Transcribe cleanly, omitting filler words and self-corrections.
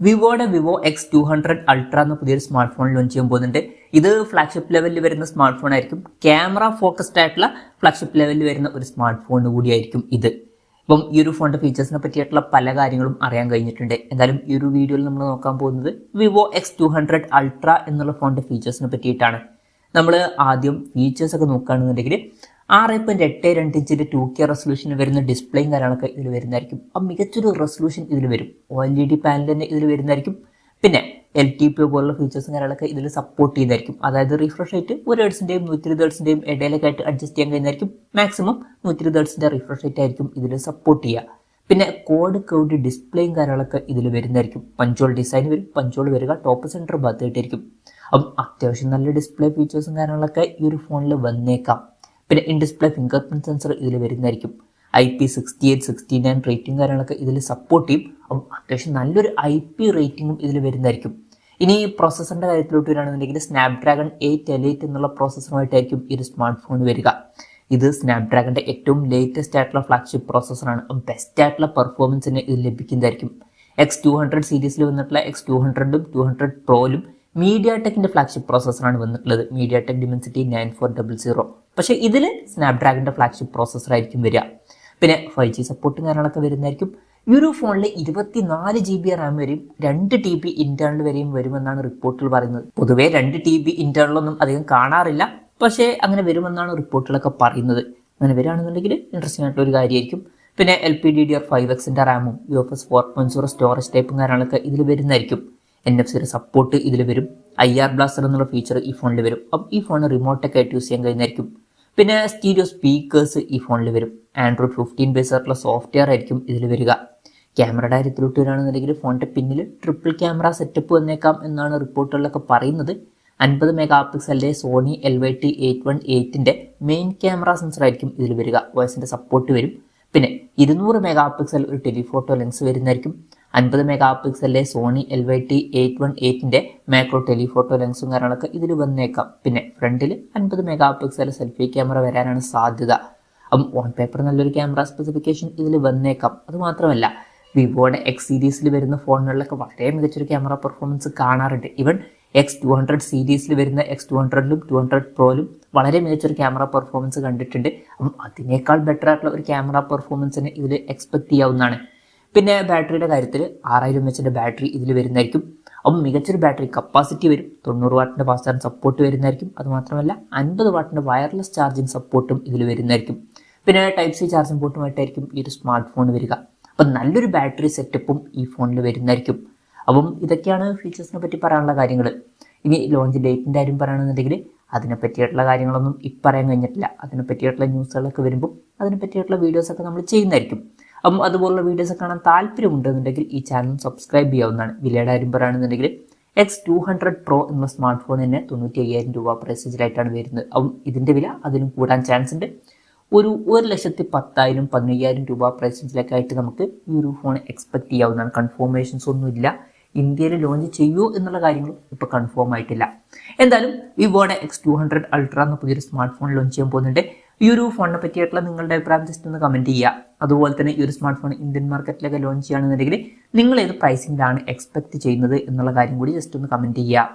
വിവോയുടെ Vivo X200 ultra എന്ന പുതിയൊരു smart phone launch ചെയ്യാൻ പോകുന്നുണ്ട്. ഇത് ഫ്ലാഗ്ഷിപ്പ് ലെവലിൽ വരുന്ന സ്മാർട്ട് ഫോൺ ആയിരിക്കും. ക്യാമറ ഫോക്കസ്ഡ് ആയിട്ടുള്ള ഫ്ലാഗ്ഷിപ്പ് ലെവലിൽ വരുന്ന ഒരു സ്മാർട്ട് ഫോൺ കൂടിയായിരിക്കും ഇത്. ഇപ്പം ഈ ഒരു ഫോണിന്റെ ഫീച്ചേഴ്സിനെ പറ്റിയിട്ടുള്ള പല കാര്യങ്ങളും അറിയാൻ കഴിഞ്ഞിട്ടുണ്ട്. എന്തായാലും ഈ ഒരു വീഡിയോയിൽ നമ്മൾ നോക്കാൻ പോകുന്നത് വിവോ X200 അൾട്ര എന്നുള്ള ഫോണിന്റെ ഫീച്ചേഴ്സിനെ പറ്റിയിട്ടാണ്. നമ്മൾ ആദ്യം ഫീച്ചേഴ്സ് ഒക്കെ നോക്കുകയാണെന്നുണ്ടെങ്കിൽ 6.82 ഇഞ്ചിന്റെ 2K റെസൊല്യൂഷൻ വരുന്ന ഡിസ്പ്ലേയും കാര്യങ്ങളൊക്കെ ഇതിൽ വരുന്നതായിരിക്കും. ആ മികച്ചൊരു റെസൊല്യൂഷൻ ഇതിൽ വരും. OLED പാനൽ തന്നെ ഇതിൽ വരുന്നതായിരിക്കും. പിന്നെ LTPO പോലുള്ള ഫീച്ചേഴ്സും കാര്യങ്ങളൊക്കെ ഇതിൽ സപ്പോർട്ട് ചെയ്യുന്നതായിരിക്കും. അതായത് റിഫ്രഷ് റേറ്റ് 1 ഹെർട്സിന്റെയും 120 ഹെർട്സിന്റെയും ഇടയിലൊക്കെ ആയിട്ട് അഡ്ജസ്റ്റ് ചെയ്യാൻ കഴിയുന്നതായിരിക്കും. മാക്സിമം 120 ഹെർട്സിന്റെ റിഫ്രഷ് റേറ്റ് ആയിരിക്കും ഇതിൽ സപ്പോർട്ട് ചെയ്യുക. പിന്നെ കോഡ് കൗഡ് ഡിസ്പ്ലേയും കാര്യങ്ങളൊക്കെ ഇതിൽ വരുന്നതായിരിക്കും. പഞ്ചോൾ ഡിസൈൻ വരും. പഞ്ചോൾ വരിക ടോപ്പ് സെന്റർ ഭാഗത്തായിട്ടായിരിക്കും. അപ്പം അത്യാവശ്യം നല്ല ഡിസ്പ്ലേ ഫീച്ചേഴ്സും കാര്യങ്ങളൊക്കെ ഈ ഒരു ഫോണിൽ വന്നേക്കാം. പിന്നെ in display finger print sensor ഇതിൽ വരുന്നതായിരിക്കും. IP68, 69 റേറ്റിംഗ് കാര്യങ്ങളൊക്കെ ഇതിൽ സപ്പോർട്ട് ചെയ്യും. അപ്പം അത്യാവശ്യം നല്ലൊരു IP റേറ്റിംഗും ഇതിൽ വരുന്നതായിരിക്കും. ഇനി പ്രോസസ്സറിന്റെ കാര്യത്തിലോട്ട് വരികയാണെന്നുണ്ടെങ്കിൽ സ്നാപ്ഡ്രാഗൺ 8 Elite എന്നുള്ള പ്രോസസ്സറുമായിട്ടായിരിക്കും ഈ ഒരു സ്മാർട്ട് ഫോൺ വരിക. ഇത് സ്നാപ്ഡ്രാഗന്റെ ഏറ്റവും ലേറ്റസ്റ്റ് ആയിട്ടുള്ള ഫ്ലാഗ്ഷിപ്പ് പ്രോസസ്സറാണ്. ബെസ്റ്റ് ആയിട്ടുള്ള പെർഫോമൻസിന് ഇത് ലഭിക്കുന്നതായിരിക്കും. X200 സീരീസിൽ വന്നിട്ടുള്ള X200ഉം 200 Proയിലും മീഡിയാടെക്കിന്റെ ഫ്ലാഗ്ഷിപ്പ് പ്രോസസ്സറാണ് വന്നിട്ടുള്ളത്. മീഡിയാടെക് ഡിമെൻസിറ്റി 9400. പക്ഷേ ഇതിൽ സ്നാപ്ഡ്രാഗന്റെ ഫ്ലാഗ്ഷിപ്പ് പ്രോസസ്സർ ആയിരിക്കും വരിക. പിന്നെ 5G സപ്പോർട്ടും കാര്യങ്ങളൊക്കെ വരുന്നതായിരിക്കും. ഈ ഒരു ഫോണിൽ 24 GB റാം വരെയും 2 TB ഇന്റേണൽ വരെയും വരുമെന്നാണ് റിപ്പോർട്ടുകൾ പറയുന്നത്. പൊതുവേ 2 TB ഇന്റേണലൊന്നും അധികം കാണാറില്ല. പക്ഷേ അങ്ങനെ വരുമെന്നാണ് റിപ്പോർട്ടുകളൊക്കെ പറയുന്നത്. അങ്ങനെ വരികയാണെന്നുണ്ടെങ്കിൽ ഇൻട്രസ്റ്റിംഗ് ആയിട്ടുള്ള ഒരു കാര്യമായിരിക്കും. പിന്നെ LPDDR5Xന്റെ റാമും UFS 4.0 സ്റ്റോറേജ് ടൈപ്പും കാര്യങ്ങളൊക്കെ ഇതിൽ വരുന്നതായിരിക്കും. NFC സപ്പോർട്ട് ഇതിൽ വരും. IR ബ്ലാസ്റ്റർ എന്നുള്ള ഫീച്ചർ ഈ ഫോണിൽ വരും. അപ്പം ഈ ഫോൺ റിമോട്ടൊക്കെ ആയിട്ട് യൂസ് ചെയ്യാൻ കഴിയുന്നതായിരിക്കും. പിന്നെ സ്റ്റീരിയോ സ്പീക്കേഴ്സ് ഈ ഫോണിൽ വരും. Android 15 ബേസ് ആയിട്ടുള്ള സോഫ്റ്റ്വെയർ ആയിരിക്കും ഇതിൽ വരിക. ക്യാമറയുടെ കാര്യത്തിലോട്ട് വരികയാണെന്നുണ്ടെങ്കിൽ ഫോണിന്റെ പിന്നിൽ ട്രിപ്പിൾ ക്യാമറ സെറ്റപ്പ് വന്നേക്കാം എന്നാണ് റിപ്പോർട്ടുകളിലൊക്കെ പറയുന്നത്. 50 മെഗാ പിക്സലിന്റെ സോണി LYT-818ന്റെ മെയിൻ ക്യാമറ സെൻസർ ആയിരിക്കും ഇതിൽ വരിക. വോയിസിന്റെ സപ്പോർട്ട് വരും. പിന്നെ 200 മെഗാ പിക്സൽ ഒരു ടെലിഫോട്ടോ ലെൻസ് വരുന്നതായിരിക്കും. 50 മെഗാ പിക്സലിലെ സോണി LYT-818ന്റെ മാക്രോ ടെലിഫോട്ടോ ലെൻസും കാര്യങ്ങളൊക്കെ ഇതിൽ വന്നേക്കാം. പിന്നെ ഫ്രണ്ടിൽ 50 മെഗാ പിക്സൽ സെൽഫി ക്യാമറ വരാനാണ് സാധ്യത. അപ്പം ഓൺ പേപ്പർ നല്ലൊരു ക്യാമറ സ്പെസിഫിക്കേഷൻ ഇതിൽ വന്നേക്കാം. അതുമാത്രമല്ല വിവോയുടെ X സീരീസിൽ വരുന്ന ഫോണുകളിലൊക്കെ വളരെ മികച്ചൊരു ക്യാമറ പെർഫോമൻസ് കാണാറുണ്ട്. ഈവൻ X200 സീരീസിൽ വരുന്ന X200ലും 200 Proയിലും വളരെ മികച്ചൊരു ക്യാമറ പെർഫോമൻസ് കണ്ടിട്ടുണ്ട്. അപ്പം അതിനേക്കാൾ ബെറ്റർ ആയിട്ടുള്ള ഒരു ക്യാമറ പെർഫോമൻസിന് ഇതിൽ എക്സ്പെക്ട് ചെയ്യാവുന്നതാണ്. പിന്നെ ബാറ്ററിയുടെ കാര്യത്തിൽ 6000 mAhന്റെ ബാറ്ററി ഇതിൽ വരുന്നതായിരിക്കും. അപ്പം മികച്ചൊരു ബാറ്ററി കപ്പാസിറ്റി വരും. 90 വാട്ടിന്റെ ഫാസ്റ്റ് ചാർജ് സപ്പോർട്ട് വരുന്നതായിരിക്കും. അതുമാത്രമല്ല 50 വാട്ടിന്റെ വയർലെസ് ചാർജിങ് സപ്പോർട്ടും ഇതിൽ വരുന്നതായിരിക്കും. പിന്നെ Type-C ചാർജിങ് പോർട്ടുമായിട്ടായിരിക്കും ഈ ഒരു സ്മാർട്ട് ഫോൺ വരിക. അപ്പം നല്ലൊരു ബാറ്ററി സെറ്റപ്പും ഈ ഫോണിൽ വരുന്നതായിരിക്കും. അപ്പം ഇതൊക്കെയാണ് ഫീച്ചേഴ്സിനെ പറ്റി പറയാനുള്ള കാര്യങ്ങൾ. ഇനി ലോഞ്ച് ഡേറ്റിൻ്റെ കാര്യം പറയുകയാണെന്നുണ്ടെങ്കിൽ അതിനെ പറ്റിയിട്ടുള്ള കാര്യങ്ങളൊന്നും ഇപ്പം പറയാൻ കഴിഞ്ഞിട്ടില്ല. അതിനെ പറ്റിയിട്ടുള്ള ന്യൂസുകളൊക്കെ വരുമ്പോൾ അതിനെ പറ്റിയിട്ടുള്ള വീഡിയോസൊക്കെ നമ്മൾ ചെയ്യുന്നതായിരിക്കും. അപ്പം അതുപോലുള്ള വീഡിയോസ് കാണാൻ താല്പര്യമുണ്ടെന്നുണ്ടെങ്കിൽ ഈ ചാനൽ സബ്സ്ക്രൈബ് ചെയ്യാവുന്നതാണ്. വിലയുടെ കാര്യം പറയുകയാണെന്നുണ്ടെങ്കിൽ X200 Pro എന്ന സ്മാർട്ട് ഫോൺ തന്നെ 95,000 രൂപ പ്രൈസേജിലായിട്ടാണ് വരുന്നത്. അപ്പം ഇതിൻ്റെ വില അതിനും കൂടാൻ ചാൻസ് ഉണ്ട്. ഒരു 1,10,000 15,000 രൂപ പ്രൈസേജിലൊക്കെ ആയിട്ട് നമുക്ക് ഈ ഒരു ഫോൺ എക്സ്പെക്ട് ചെയ്യാവുന്നതാണ്. കൺഫർമേഷൻസ് ഒന്നുമില്ല. ഇന്ത്യയിൽ ലോഞ്ച് ചെയ്യൂ എന്നുള്ള കാര്യങ്ങളും ഇപ്പോൾ കൺഫേം ആയിട്ടില്ല. എന്തായാലും വിവോയുടെ X200 അൾട്ര എന്ന പുതിയൊരു സ്മാർട്ട് ഫോൺ ലോഞ്ച് ചെയ്യാൻ പോകുന്നുണ്ട്. ഈ ഒരു ഫോണിനെ പറ്റിയിട്ടുള്ള നിങ്ങളുടെ അഭിപ്രായം ജസ്റ്റ് ഒന്ന് കമൻറ്റ് ചെയ്യുക. അതുപോലെ തന്നെ ഈ ഒരു സ്മാർട്ട് ഫോൺ ഇന്ത്യൻ മാർക്കറ്റിലൊക്കെ ലോഞ്ച് ചെയ്യുകയാണെന്നുണ്ടെങ്കിൽ നിങ്ങൾ ഏത് പ്രൈസിങ്ങിലാണ് എക്സ്പെക്ട് ചെയ്യുന്നത് എന്നുള്ള കാര്യം കൂടി ജസ്റ്റ് ഒന്ന് കമൻറ്റ് ചെയ്യുക.